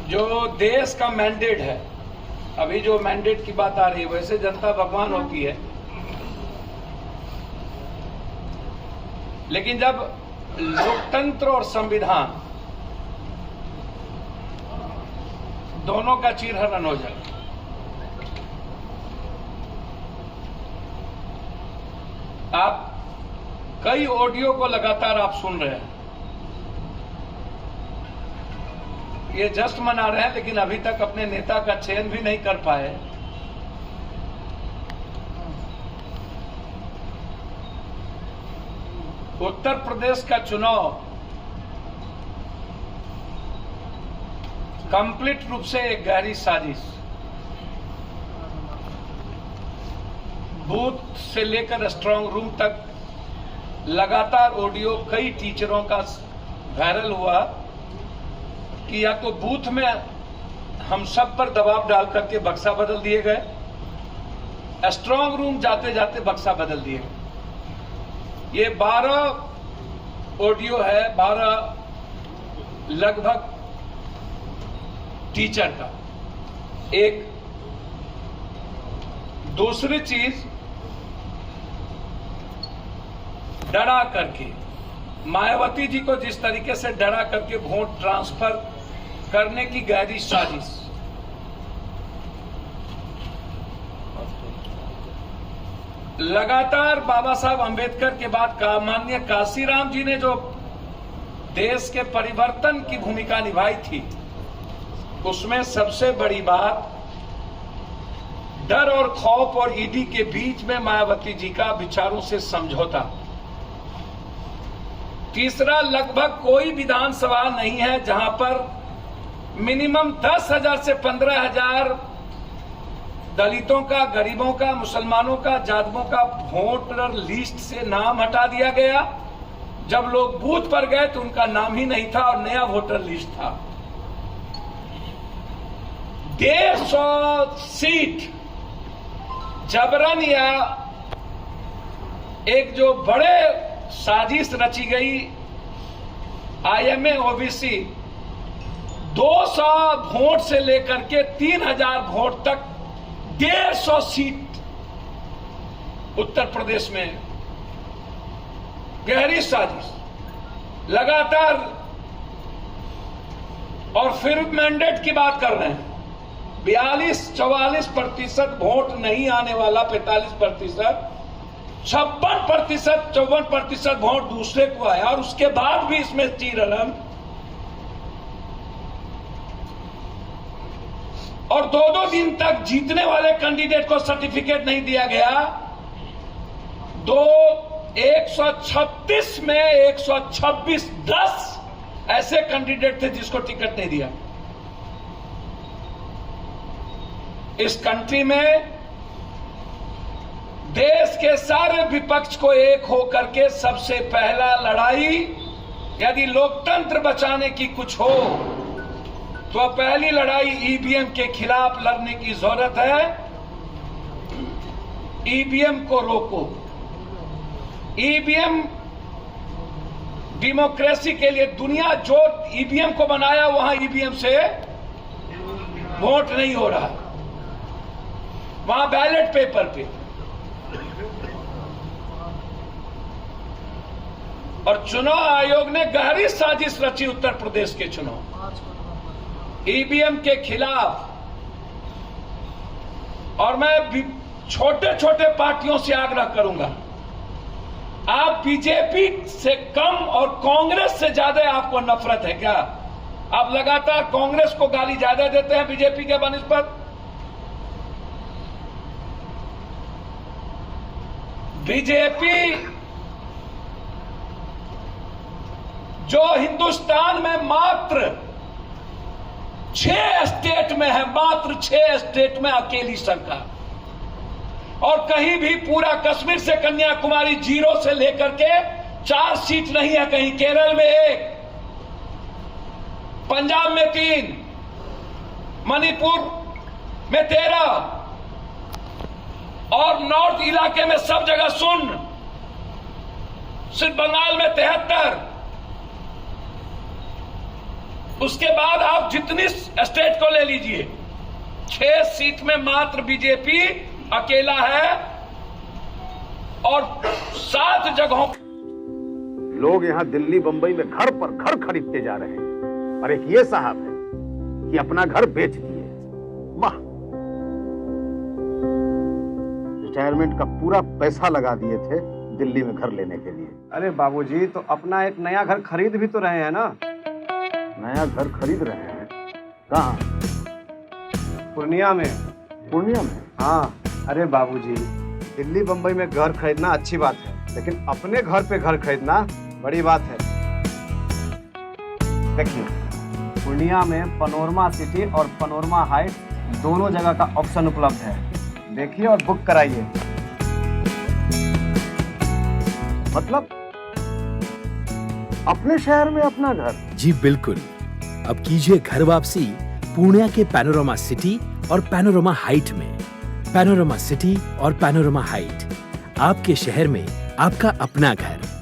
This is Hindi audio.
जो देश का मैंडेट है, अभी जो मैंडेट की बात आ रही है, वैसे जनता भगवान होती है, लेकिन जब लोकतंत्र और संविधान दोनों का चीरहरण हो जाए, आप कई ऑडियो को लगातार आप सुन रहे हैं, ये जश्न मना रहे हैं, लेकिन अभी तक अपने नेता का चयन भी नहीं कर पाए। उत्तर प्रदेश का चुनाव कंप्लीट रूप से एक गहरी साजिश, बूथ से लेकर स्ट्रांग रूम तक लगातार ऑडियो कई टीचरों का वायरल हुआ कि या तो बूथ में हम सब पर दबाव डाल करके बक्सा बदल दिए गए, स्ट्रांग रूम जाते जाते बक्सा बदल दिए गए। ये 12 ऑडियो है, 12 लगभग टीचर का। एक दूसरी चीज, डरा करके मायावती जी को जिस तरीके से डरा करके वोट ट्रांसफर करने की गहरी साजिश। लगातार बाबा साहब अंबेडकर के बाद माननीय काशीराम जी ने जो देश के परिवर्तन की भूमिका निभाई थी, उसमें सबसे बड़ी बात डर और खौफ और ईडी के बीच में मायावती जी का विचारों से समझौता। तीसरा, लगभग कोई विधानसभा नहीं है जहां पर मिनिमम 10,000 से 15,000 दलितों का, गरीबों का, मुसलमानों का, जादवों का वोटर लिस्ट से नाम हटा दिया गया। जब लोग बूथ पर गए तो उनका नाम ही नहीं था और नया वोटर लिस्ट था। 150 सीट जबरन या एक जो बड़े साजिश रची गई IMA OBC 200 वोट से लेकर के 3,000 वोट तक 150 सीट उत्तर प्रदेश में, गहरी साजिश लगातार। और फिर मैंडेट की बात कर रहे हैं, 42-44% वोट नहीं आने वाला, 45%, 56%, 54% वोट दूसरे को आया, और उसके बाद भी इसमें चीरहरण। और 2-2 दिन तक जीतने वाले कैंडिडेट को सर्टिफिकेट नहीं दिया गया। 136 में 126, 10 ऐसे कैंडिडेट थे जिसको टिकट नहीं दिया। इस कंट्री में देश के सारे विपक्ष को एक होकर के सबसे पहला लड़ाई, यदि लोकतंत्र बचाने की कुछ हो तो पहली लड़ाई ईवीएम के खिलाफ लड़ने की जरूरत है। ईवीएम को रोको। ईवीएम डेमोक्रेसी के लिए, दुनिया जो ईवीएम को बनाया वहां ईवीएम से वोट नहीं हो रहा, वहां बैलेट पेपर पे। और चुनाव आयोग ने गहरी साजिश रची उत्तर प्रदेश के चुनाव ईवीएम के खिलाफ। और मैं छोटे छोटे पार्टियों से आग्रह करूंगा, आप बीजेपी से कम और कांग्रेस से ज्यादा आपको नफरत है क्या? आप लगातार कांग्रेस को गाली ज्यादा देते हैं बीजेपी के बनिस्बत। बीजेपी जो हिंदुस्तान में मात्र 6 स्टेट में है, मात्र 6 स्टेट में अकेली सरकार, और कहीं भी पूरा कश्मीर से कन्याकुमारी 0 से लेकर के 4 सीट नहीं है। कहीं केरल में 1, पंजाब में 3, मणिपुर में 13, और नॉर्थ इलाके में सब जगह 0, सिर्फ बंगाल में 73। उसके बाद आप जितनी स्टेट को ले लीजिए, 6 सीट में मात्र बीजेपी अकेला है और 7 जगहों लोग यहाँ दिल्ली बंबई में घर पर घर खरीदते जा रहे हैं और एक ये साहब है कि अपना घर बेच दिए। वाह, रिटायरमेंट का पूरा पैसा लगा दिए थे दिल्ली में घर लेने के लिए। अरे बाबूजी, तो अपना एक नया घर खरीद भी तो रहे हैं ना। नया घर खरीद रहे हैं? कहाँ? पूर्णिया में। पूर्णिया में? हाँ। अरे बाबूजी, दिल्ली बंबई में घर खरीदना अच्छी बात है, लेकिन अपने घर पे घर खरीदना बड़ी बात है। देखिए, पूर्णिया में पनोरमा सिटी और पनोरमा हाइट दोनों जगह का ऑप्शन उपलब्ध है। देखिए और बुक कराइए। मतलब अपने शहर में अपना घर? जी बिल्कुल। अब कीजिए घर वापसी पूर्णिया के पैनोरमा सिटी और पैनोरमा हाइट में। पैनोरमा सिटी और पैनोरमा हाइट, आपके शहर में आपका अपना घर।